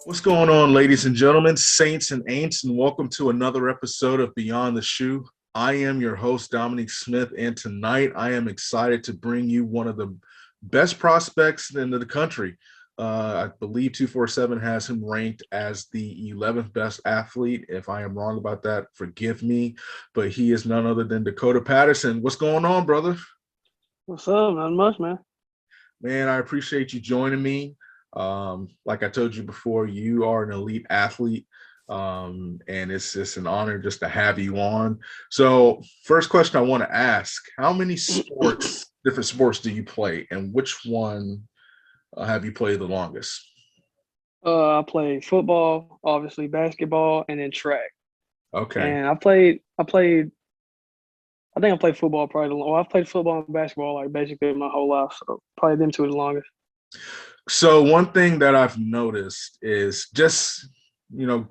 What's going on, ladies and gentlemen, saints and ain'ts, and welcome to another episode of Beyond the Shoe. I am your host, Dominique Smith, and tonight I am excited to bring you one of the best prospects in the country. I believe 247 has him ranked as the 11th best athlete. If I am wrong about that, forgive me, but he is none other than Dakota Patterson. What's going on, brother? What's up? Not much, man. Man, I appreciate you joining me. Like I told you before, you are an elite athlete, and it's just an honor just to have you on. So, first question I want to ask: how many different sports, do you play, and which one have you played the longest? I played football, obviously basketball, and then track. Okay, And I think I played football probably I've played football and basketball like basically my whole life. So probably them two the longest. so one thing that I've noticed is just you know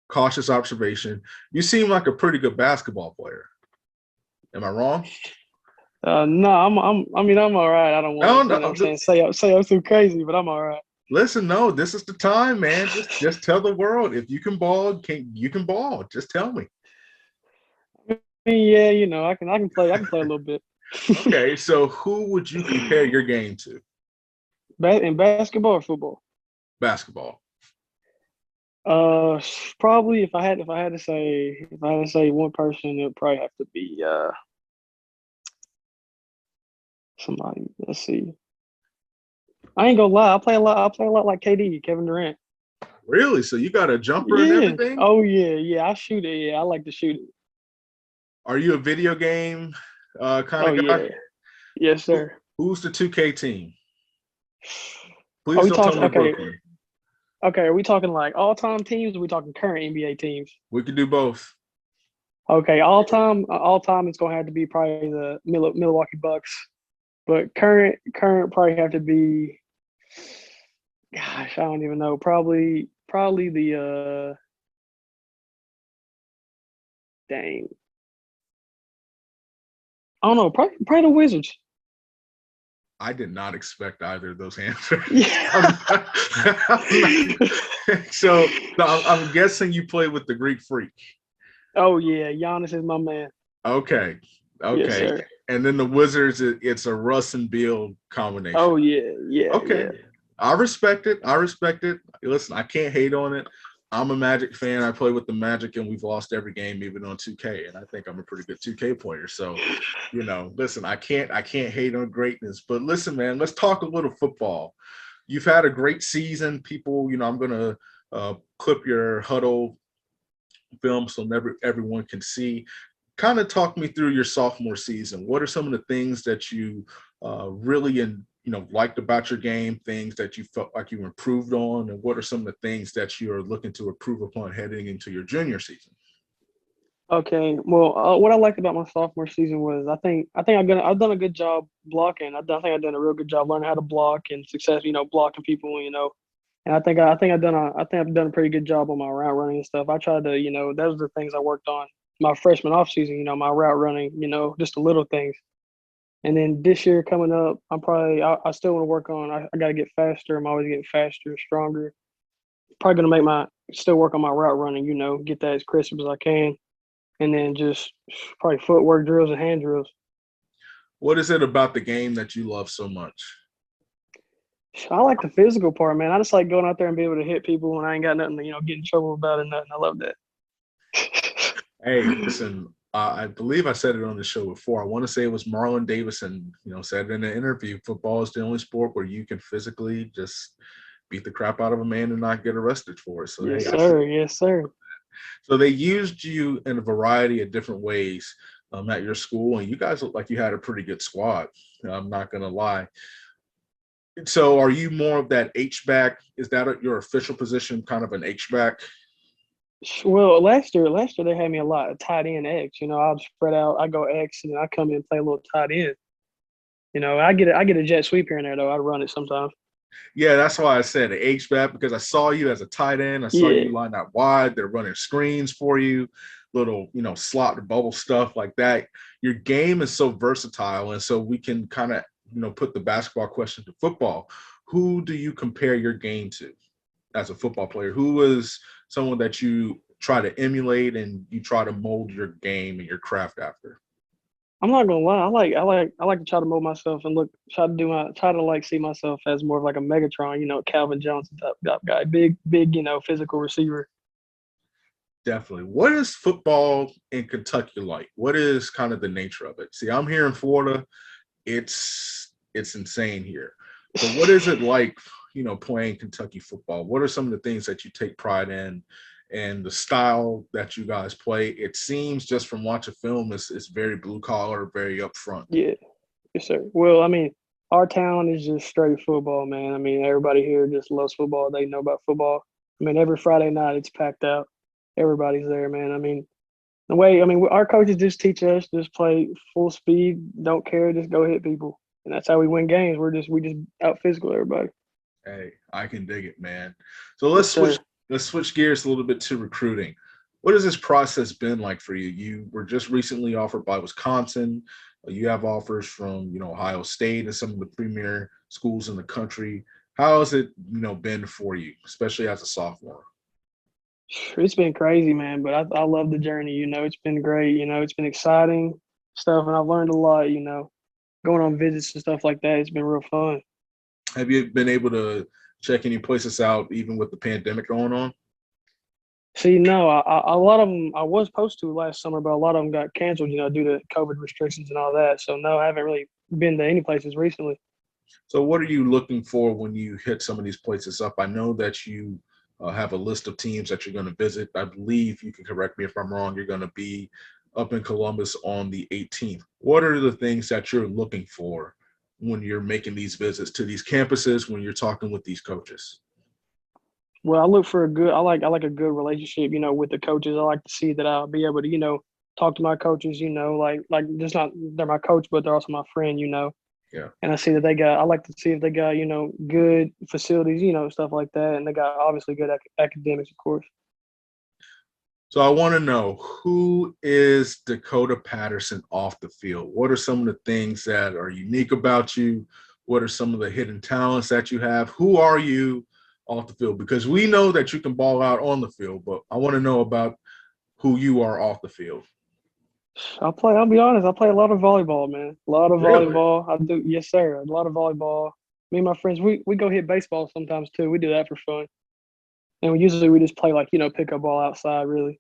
cautious observation. You seem like a pretty good basketball player. Am I wrong? No, I'm all right. I don't want No, to, no. say I'm too crazy, but I'm all right. Listen, no, this is the time, man. Just tell the world if you can ball, you can ball. Just tell me. I mean, yeah, I can play a little bit. Okay, so who would you compare your game to? In basketball or football? Basketball. Uh, Probably if I had to say one person, it would probably have to be somebody. Let's see. I ain't gonna lie. I play a lot like KD, Kevin Durant. Really? So you got a jumper and Yeah. everything? Oh yeah. Yeah. I shoot it. Yeah. I like to shoot it. Are you a video game kind Oh of guy? yeah. Yes, Who, sir. who's the 2K team? Are Please we don't tell talking? me Okay. Brooklyn. Okay. Are we talking like all time teams? Or are we talking current NBA teams? We can do both. Okay. All time. It's gonna have to be probably the Milwaukee Bucks. But current probably have to be. Gosh, I don't even know. Probably the dang. I don't know. Probably the Wizards. I did not expect either of those answers. Yeah. So I'm guessing you play with the Greek Freak. Oh yeah, Giannis is my man. Okay. Yes, Okay. sir. And then the Wizards, it's a Russ and Beal combination. Oh yeah, yeah, Okay. yeah. I respect it. I respect it. Listen, I can't hate on it. I'm a Magic fan. I play with the Magic, and we've lost every game, even on 2K. And I think I'm a pretty good 2K player. So, listen, I can't hate on greatness. But listen, man, let's talk a little football. You've had a great season. People, I'm gonna clip your huddle film so everyone can see. Kind of talk me through your sophomore season. What are some of the things that you really liked about your game, things that you felt like you improved on, and what are some of the things that you are looking to improve upon heading into your junior season? Okay. Well, what I liked about my sophomore season was I think I've done a good job blocking. I think I've done a real good job learning how to block and success. Blocking people. And I think I've done a pretty good job on my route running and stuff. I tried to, those are the things I worked on my freshman off season. My route running. Just the little things. And then this year coming up, I still want to work on. I got to get faster. I'm always getting faster, stronger. Probably gonna still work on my route running. Get that as crisp as I can, and then just probably footwork drills and hand drills. What is it about the game that you love so much? I like the physical part, man. I just like going out there and be able to hit people when I ain't got nothing to, get in trouble about or nothing. I love that. Hey, listen, I believe I said it on the show before. I want to say it was Marlon Davison, said in an interview, football is the only sport where you can physically just beat the crap out of a man and not get arrested for it. So, Yes, hey, I see. sir. Yes, sir. So they used you in a variety of different ways at your school, and you guys look like you had a pretty good squad. I'm not going to lie. So are you more of that H-back? Is that your official position, kind of an H-back? Well, last year they had me a lot of tight end X. I'd spread out. I go X, and then I come in and play a little tight end. I get a jet sweep here and there though. I run it sometimes. Yeah, that's why I said an H-back, because I saw you as a tight end. I saw Yeah. you line out wide. They're running screens for you, little, slot to bubble stuff like that. Your game is so versatile. And so we can kind of, put the basketball question to football. Who do you compare your game to? as a football player, who was someone that you try to emulate and you try to mold your game and your craft after? I'm not gonna lie. I like to try to mold myself and try to like see myself as more of like a Megatron, Calvin Johnson type guy, big, physical receiver. Definitely. What is football in Kentucky like? What is kind of the nature of it? See, I'm here in Florida. It's insane here. But what is it like, playing Kentucky football? What are some of the things that you take pride in and the style that you guys play? It seems just from watching film, it's very blue collar, very upfront. Yeah, yes, sir. Well, I mean, our town is just straight football, man. I mean, everybody here just loves football. They know about football. I mean, every Friday night it's packed out. Everybody's there, man. Our coaches just teach us just play full speed, don't care, just go hit people, and that's how we win games. We just out physical everybody. Hey, I can dig it, man. So Yes, sir. let's switch gears a little bit to recruiting. What has this process been like for you? You were just recently offered by Wisconsin. You have offers from, Ohio State and some of the premier schools in the country. How has it, been for you, especially as a sophomore? It's been crazy, man, but I love the journey. It's been great. It's been exciting stuff, and I've learned a lot. Going on visits and stuff like that. It's been real fun. Have you been able to check any places out, even with the pandemic going on? See, no, a lot of them I was supposed to last summer, but a lot of them got canceled, due to COVID restrictions and all that. So no, I haven't really been to any places recently. So, what are you looking for when you hit some of these places up? I know that you have a list of teams that you're going to visit. I believe you can correct me if I'm wrong. You're going to be up in Columbus on the 18th. What are the things that you're looking for when you're making these visits to these campuses, when you're talking with these coaches? Well, I look for I like a good relationship, with the coaches. I like to see that I'll be able to, talk to my coaches, like just not they're my coach, but they're also my friend. Yeah. And I like to see if they got, good facilities, stuff like that. And they got obviously good academics, of course. So I want to know, who is Dakota Patterson off the field? What are some of the things that are unique about you? What are some of the hidden talents that you have? Who are you off the field? Because we know that you can ball out on the field, but I want to know about who you are off the field. I'll be honest, I play a lot of volleyball, man. A lot of Really? volleyball. I do, yes, sir. A lot of volleyball. Me and my friends, we go hit baseball sometimes too. We do that for fun. And we just play like, pickup ball outside, really.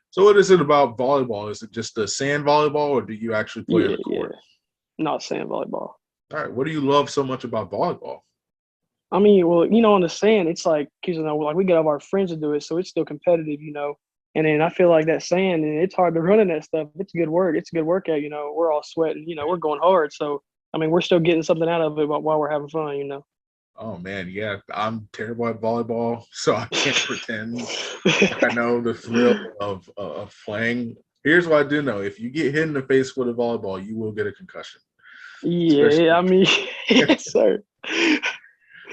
So what is it about volleyball? Is it just the sand volleybable, or do you actually play in Yeah, the yeah. court? Not sand volleyball. All right. What do you love so much about volleyball? I mean, well, on the sand, it's like, 'cause, like we get all of our friends to do it, so it's still competitive. And then I feel like that sand, and it's hard to run in that stuff. It's good work. It's a good workout. We're all sweating. We're going hard. So I mean, we're still getting something out of it while we're having fun. Oh man, yeah, I'm terrible at volleyball, so I can't pretend like I know the thrill of playing. Here's what I do know: if you get hit in the face with a volleyball, you will get a concussion. Yeah, I Especially. mean, yes, sir.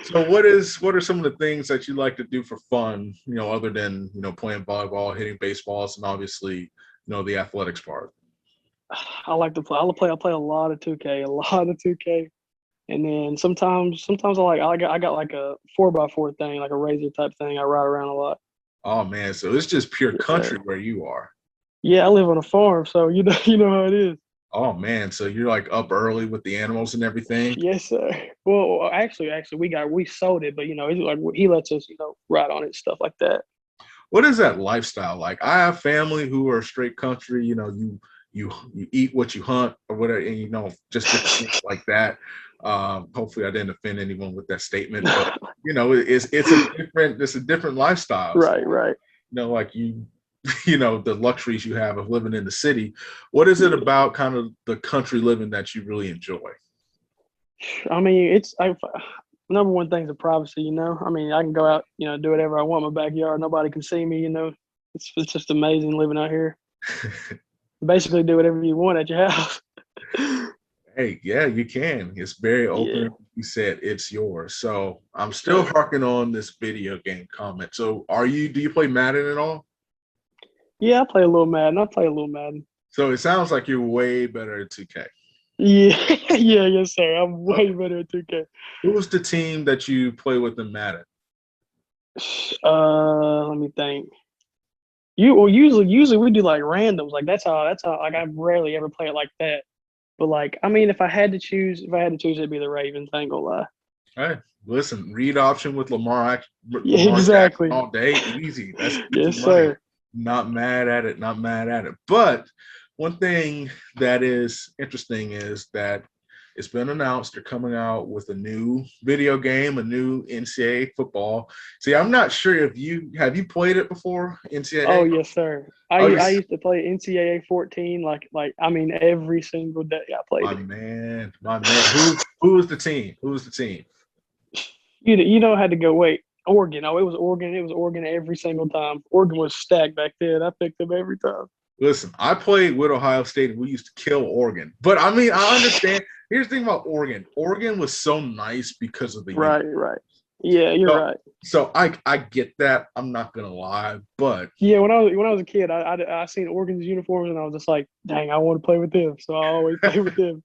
So, what are some of the things that you like to do for fun? Other than playing volleyball, hitting baseballs, and obviously the athletics part. I like to play. I play a lot of 2K, a lot of 2K. And then sometimes I got like a 4x4 thing, like a razor type thing. I ride around a lot. Oh man, so it's just pure Yes, sir. country where you are. Yeah, I live on a farm, so you know how it is. Oh man, so you're like up early with the animals and everything. Yes, sir. Well, actually, we sold it, but it's like he lets us, ride on it, stuff like that. What is that lifestyle like? I have family who are straight country. You eat what you hunt or whatever, and just different things like that. Hopefully, I didn't offend anyone with that statement, but it's a different lifestyle. So, Right, right. like the luxuries you have of living in the city. What is it Yeah. about kind of the country living that you really enjoy? I mean, number one thing's the privacy. I mean, I can go out, do whatever I want in my backyard. Nobody can see me. It's just amazing living out here. Basically, do whatever you want at your house. Hey, yeah, you can. It's very Yeah. open. You said it's yours. So I'm Yes, still sir. harking on this video game comment. So do you play Madden at all? Yeah, I play a little Madden. I play a little Madden. So it sounds like you're way better at 2K. Yeah, yeah, yes, sir. I'm way Okay. better at 2K. Who was the team that you play with in Madden? Let me think. Usually we do like randoms. Like that's how like I rarely ever play it like that. But like I mean, if I had to choose, it'd be the Ravens. I ain't gonna lie. Hey, listen, read option with Yeah, Lamar Jackson exactly. all day, easy. That's easy Yes, money. sir. Not mad at it. Not mad at it. But one thing that is interesting is that it's been announced they're coming out with a new video game, a new NCAA football. See, I'm not sure if you have you played it before, Oh NCAA. yes, sir. I Oh, I yes, used to play NCAA 14 like I mean every single day I played my it. man, my man. Who was the team? Who was the team? You don't have to go wait. Oregon. Oh, it was Oregon. It was Oregon every single time. Oregon was stacked back then. I picked them every time. Listen, I played with Ohio State and we used to kill Oregon. But I mean, I understand. Here's the thing about Oregon. Oregon was so nice because of the uniform. Right, right. Yeah, you're So, right. so I get that. I'm not gonna lie, but Yeah, when I was a kid, I seen Oregon's uniforms and I was just like, dang, I want to play with them. So I always play with them.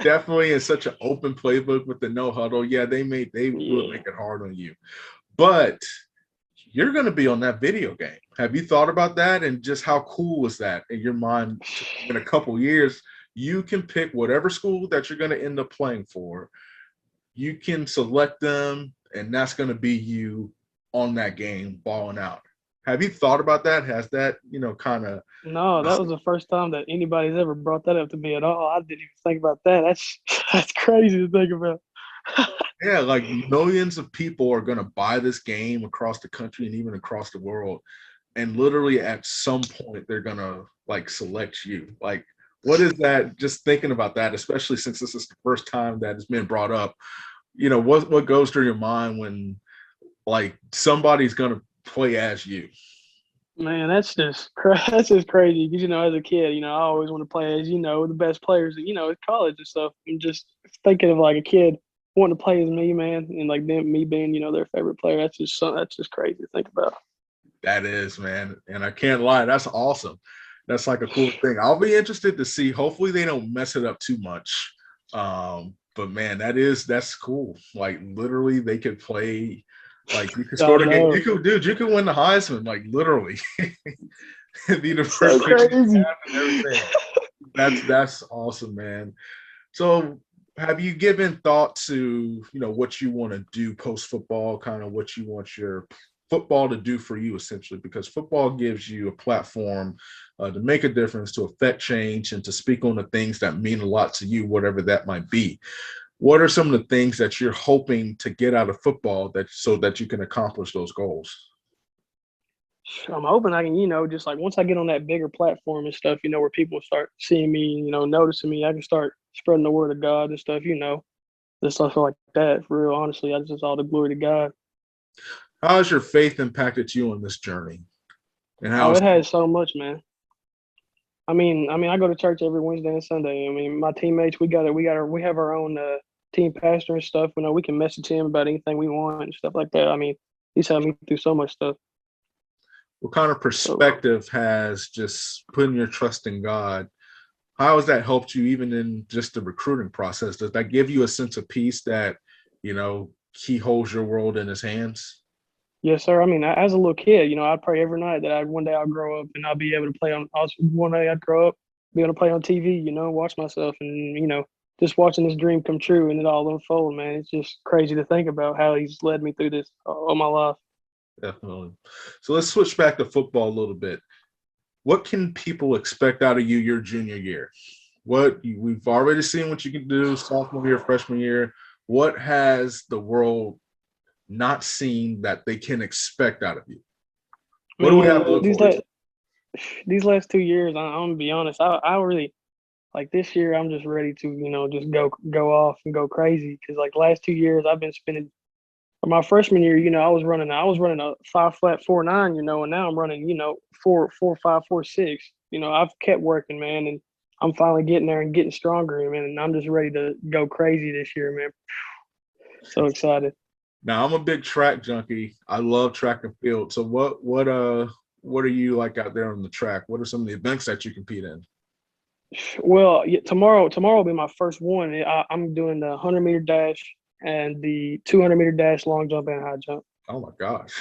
definitely in such an open playbook with the no huddle. Yeah, they would Yeah. make it hard on you. But you're gonna be on that video game. Have you thought about that and just how cool was that in your mind in a couple years? You can pick whatever school that you're going to end up playing for. You can select them, and that's going to be you on that game balling out. Have you thought about that? Has that, kind of, No, that was the first time that anybody's ever brought that up to me at all. I didn't even think about that. That's that's crazy to think about. yeah, like millions of people are going to buy this game across the country and even across the world. And literally at some point, they're going to like select you. Like, what is that? Just thinking about that, especially since this is the first time that it's been brought up. What goes through your mind when like somebody's gonna play as you? Man, that's just crazy. Because as a kid, I always want to play as the best players, at college and stuff. And just thinking of like a kid wanting to play as me, man, and like them, me being their favorite player. That's just crazy to think about. That is, man, and I can't lie, that's awesome. That's like a cool thing. I'll be interested to see. Hopefully, they don't mess it up too much. But man, that's cool. Like literally, they could play. Like you could I score the game. know, You could win the Heisman. Like literally, be the so first pick in the crazy. draft and everything. That's awesome, man. So have you given thought to what you want to do post football, kind of what you want your football to do for you essentially, because football gives you a platform to make a difference, to affect change, and to speak on the things that mean a lot to you, whatever that might be. What are some of the things that you're hoping to get out of football that so that you can accomplish those goals? I'm hoping I can, just like once I get on that bigger platform and stuff, where people start seeing me, noticing me, I can start spreading the word of God and stuff, just stuff like that. For real, honestly, I just all the glory to God. How has your faith impacted you on this journey, and how Oh, is it has so much, man. I mean, I go to church every Wednesday and Sunday. I mean, my teammates, we have our own team pastor and stuff. We can message him about anything we want and stuff like that. I mean, he's helped me through so much stuff. what kind of So, perspective has just putting your trust in God, how has that helped you even in just the recruiting process? Does that give you a sense of peace that, you know, he holds your world in his hands? yes, sir. I mean, as a little kid, I'd pray every night that one day I'll grow up and I'll be able to play on. One day I'd grow up, be able to play on TV. Watch myself, and just watching this dream come true and it all unfold. Man, it's just crazy to think about how he's led me through this all my life. Definitely. So let's switch back to football a little bit. What can people expect out of you your junior year? We've already seen what you can do sophomore year, freshman year. What has the world not seen that they can expect out of you? What do we have Man, to look forward to? these last 2 years, I'm gonna be honest. I really like this year. I'm just ready to just go off and go crazy because like last 2 years I've been spending. For my freshman year, I was running a 5 flat 4.9, and now I'm running 4.5 4.6. I've kept working, man, and I'm finally getting there and getting stronger, man. And I'm just ready to go crazy this year, man. So excited. Now I'm a big track junkie. I love track and field. So what are you like out there on the track? What are some of the events that you compete in? Well, yeah, tomorrow will be my first one. I'm doing the 100-meter dash and the 200-meter dash, long jump, and high jump. Oh my gosh.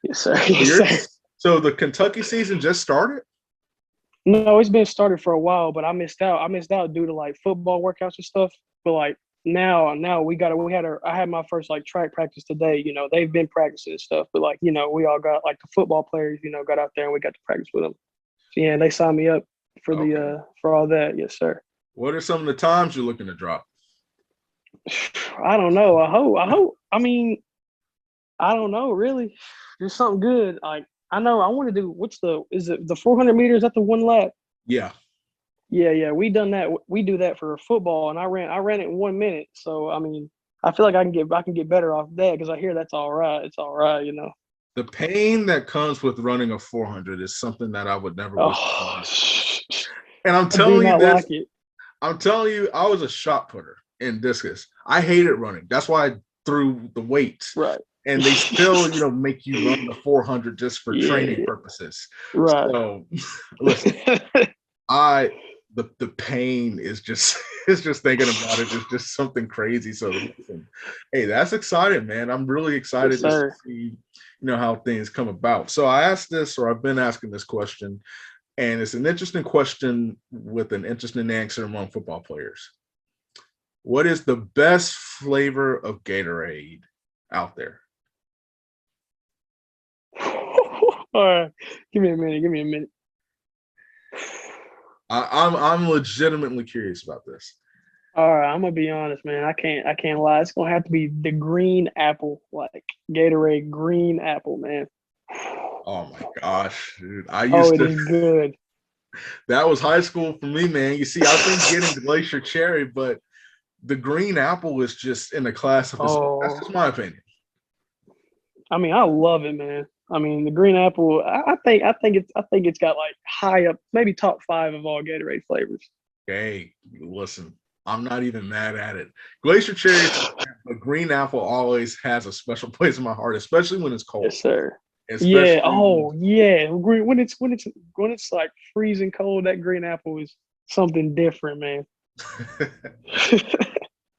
Yes, sir. So Yes, sir. so the Kentucky season just started? No, it's been started for a while, but I missed out. I missed out due to like football workouts and stuff. But like now I had my first like track practice today. You know, they've been practicing and stuff, but like, you know, we all got like the football players, you know, got out there and we got to practice with them. So yeah, they signed me up Okay. for all that. Yes, sir. What are some of the times you're looking to drop? I don't know. I hope. I mean, I don't know really. Just something good. Like I know I want to do. Is it the 400 meters at the one lap? Yeah. Yeah, yeah. We done that. We do that for football, and I ran it in 1 minute. So I mean, I feel like I can get better off that because I hear that's all right. It's all right, you know. The pain that comes with running a 400 is something that I would never wish upon Oh, myself. And I'm I do telling you not this, like it. I'm telling you, I was a shot putter in discus. I hated running. That's why I threw the weights. Right. And they still, make you run the 400 just for Yeah, training purposes. right. So, listen, I the pain is just it's just thinking about it is just something crazy. So, listen, hey, that's exciting, man. I'm really Yes, excited to sir. see how things come about. So I asked this, or I've been asking this question, and it's an interesting question with an interesting answer among football players. What is the best flavor of Gatorade out there? All right. Give me a minute. Give me a minute. I'm legitimately curious about this. All right, I'm gonna be honest, man. I can't lie. It's gonna have to be the green apple, like Gatorade green apple, man. Oh my gosh, dude. I Oh, used it to is good. that was high school for me, man. You see, I've been getting Glacier Cherry, but the green apple is just in a class of its own. That's Oh, just my opinion. I mean, I love it, man. I mean, the green apple. I think it's got like high up, maybe top five of all Gatorade flavors. Hey, listen, I'm not even mad at it. Glacier Cherry is but green apple always has a special place in my heart, especially when it's cold. Yes, sir. Yeah. Especially Oh, yeah. When it's like freezing cold, that green apple is something different, man.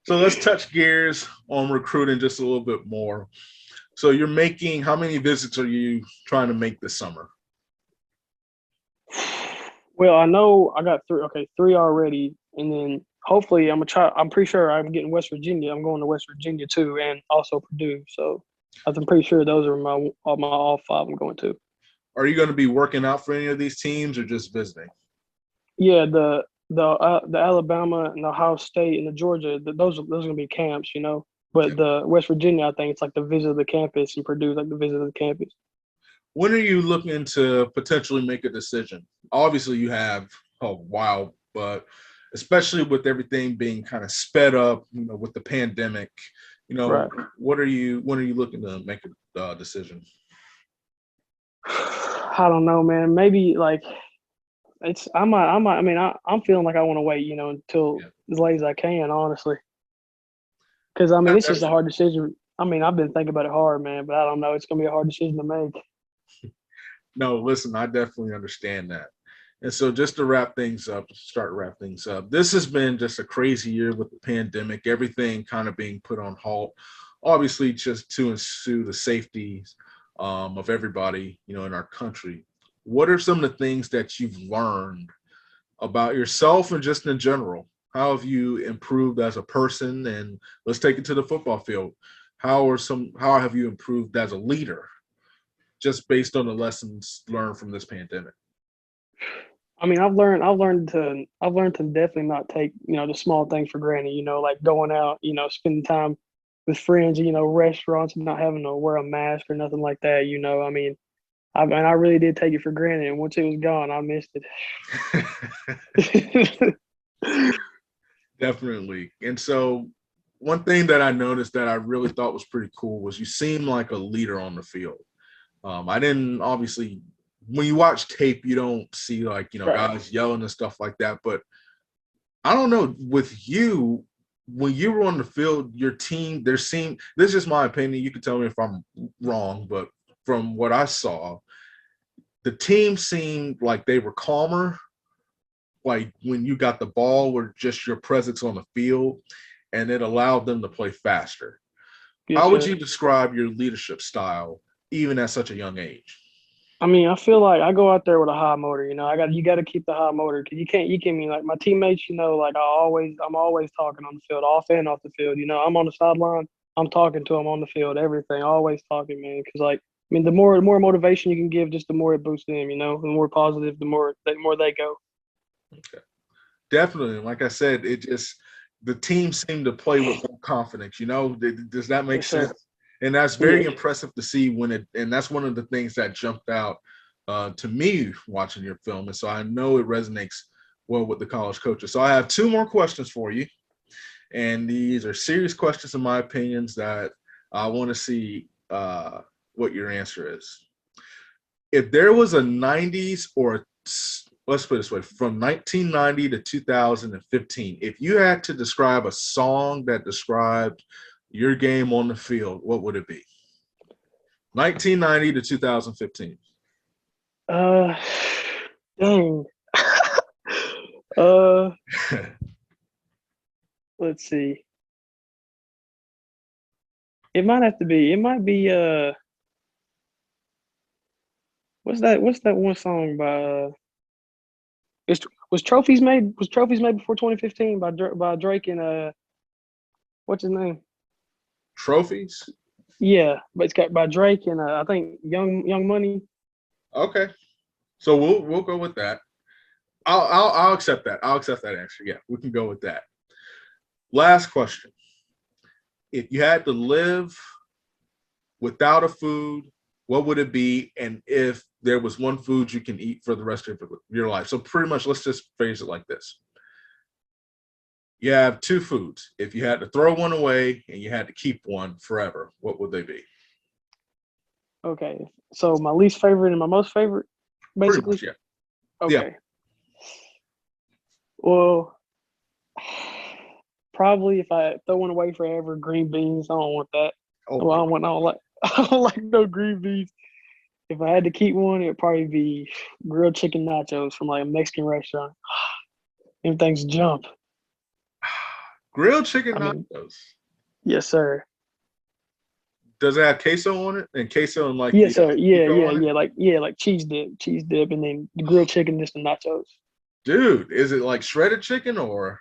So let's touch gears on recruiting just a little bit more. So you're making how many visits are you trying to make this summer? Well, I know I got three. Okay, three already, and then hopefully I'm gonna try. I'm pretty sure I'm getting West Virginia. I'm going to West Virginia too, and also Purdue. So I'm pretty sure those are my all five I'm going to. Are you going to be working out for any of these teams or just visiting? Yeah, the Alabama and the Ohio State and the Georgia. Those are gonna be camps, you know. But Yep. the West Virginia, I think it's like the visit of the campus, and Purdue's like the visit of the campus. When are you looking to potentially make a decision? Obviously, you have a while, but especially with everything being kind of sped up, with the pandemic, Right. when are you looking to make a decision? I don't know, man. Maybe like it's I mean I'm feeling like I want to wait, you know, until Yeah. as late as I can, honestly. Because I mean it's just a That's hard decision. I mean I've been thinking about it hard, man, but I don't know. It's gonna be a hard decision to make. no, listen, I definitely understand that. And so just to wrap things up, this has been just a crazy year with the pandemic, everything kind of being put on halt, obviously just to ensue the safety of everybody, in our country. What are some of the things that you've learned about yourself and just in general? How have you improved as a person? And let's take it to the football field. How have you improved as a leader just based on the lessons learned from this pandemic? I mean I've learned to definitely not take, you know, the small things for granted, you know, like going out, you know, spending time with friends, you know, restaurants and not having to wear a mask or nothing like that, you know. I really did take it for granted, and once it was gone, I missed it. Definitely. And so one thing that I noticed that I really thought was pretty cool was you seem like a leader on the field. I didn't obviously when you watch tape, you don't see like, Right. guys yelling and stuff like that. But I don't know, with you, when you were on the field, your team, this is just my opinion. You can tell me if I'm wrong, but from what I saw, the team seemed like they were calmer. Like when you got the ball, were just your presence on the field, and it allowed them to play faster. Yes, How would sir. you describe your leadership style, even at such a young age? I mean, I feel like I go out there with a high motor. You got to keep the high motor because you can't mean like my teammates. Like I'm always talking on the field, off and off the field. I'm on the sideline, I'm talking to them on the field, everything, always talking, man. Because like I mean, the more motivation you can give, just the more it boosts them. The more positive, the more they go. Okay. Definitely. Like I said, the team seemed to play with more confidence. Does that make Yes, sir. sense? And that's very Yeah. impressive to see and that's one of the things that jumped out to me watching your film. And so I know it resonates well with the college coaches. So I have two more questions for you. And these are serious questions, in my opinions, that I want to see what your answer is. If there was a 90s or let's put it this way, from 1990 to 2015, if you had to describe a song that described your game on the field, what would it be? 1990 to 2015. Dang. uh, let's see. It might be what's that one song by was Trophies made before 2015 by Drake and what's his name? Trophies? Yeah, but it's got by Drake and I think Young Money. Okay. So we'll go with that. I'll accept that. I'll accept that answer. Yeah, we can go with that. Last question. If you had to live without a food, what would it be? And if there was one food you can eat for the rest of your life. So pretty much, let's just phrase it like this. You have two foods. If you had to throw one away and you had to keep one forever, what would they be? Okay, so my least favorite and my most favorite, basically. Pretty much, yeah. Okay. Yeah. Well, probably if I throw one away forever, green beans. I don't want that. Oh, I don't like I don't like no green beans. If I had to keep one, it'd probably be grilled chicken nachos from like a Mexican restaurant. Them things jump. grilled chicken I mean, nachos. yes, sir. Does it have queso on it? And queso and like Yes, the sir. Yeah, pico yeah, on it? like cheese dip, and then the grilled chicken, just the nachos. Dude, is it like shredded chicken or?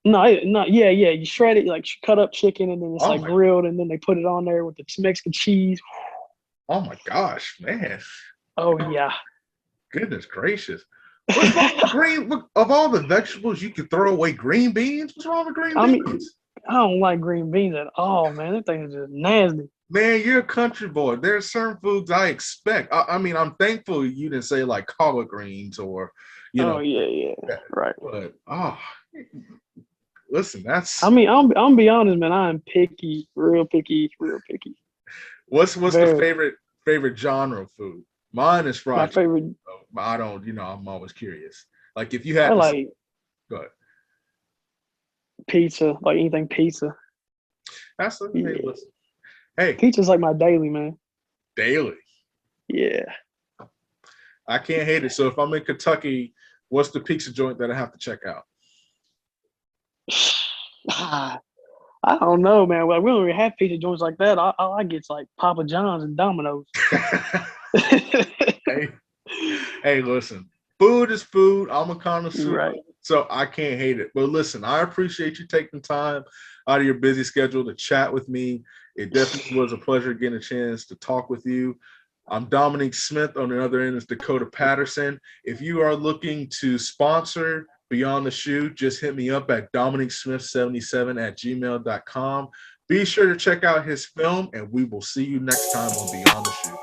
No, yeah. You shred it, like cut up chicken, and then it's Oh like my, grilled, and then they put it on there with the Mexican cheese. oh my gosh, man! Oh yeah. Goodness gracious! What's wrong with green? Look, of all the vegetables you could throw away, green beans. What's wrong with green I mean, beans? I don't like green beans at all, man. That thing is just nasty. Man, you're a country boy. There's certain foods I expect. I mean, I'm thankful you didn't say like collard greens or, you Oh know, yeah, right. but listen, I that's mean, I'm be honest, man. I'm picky, real picky, real picky. what's the Very. favorite genre of food? Mine is My fried chicken. favorite. But I don't, I'm always curious. Like if you had I to like go ahead. pizza, like anything pizza. That's hey, Yeah, listen. Hey, pizza's like my daily, man. daily. Yeah. I can't hate it. So if I'm in Kentucky, what's the pizza joint that I have to check out? I don't know, man. Well, we don't really have pizza joints like that. All I get's like Papa John's and Domino's. hey, hey, listen. Food is food. I'm a connoisseur, Right. so I can't hate it. But listen, I appreciate you taking time out of your busy schedule to chat with me. It definitely was a pleasure getting a chance to talk with you. I'm Dominique Smith. On the other end is Dakota Patterson. If you are looking to sponsor Beyond the Shoe, just hit me up at DominiqueSmith77@gmail.com. Be sure to check out his film, and we will see you next time on Beyond the Shoe.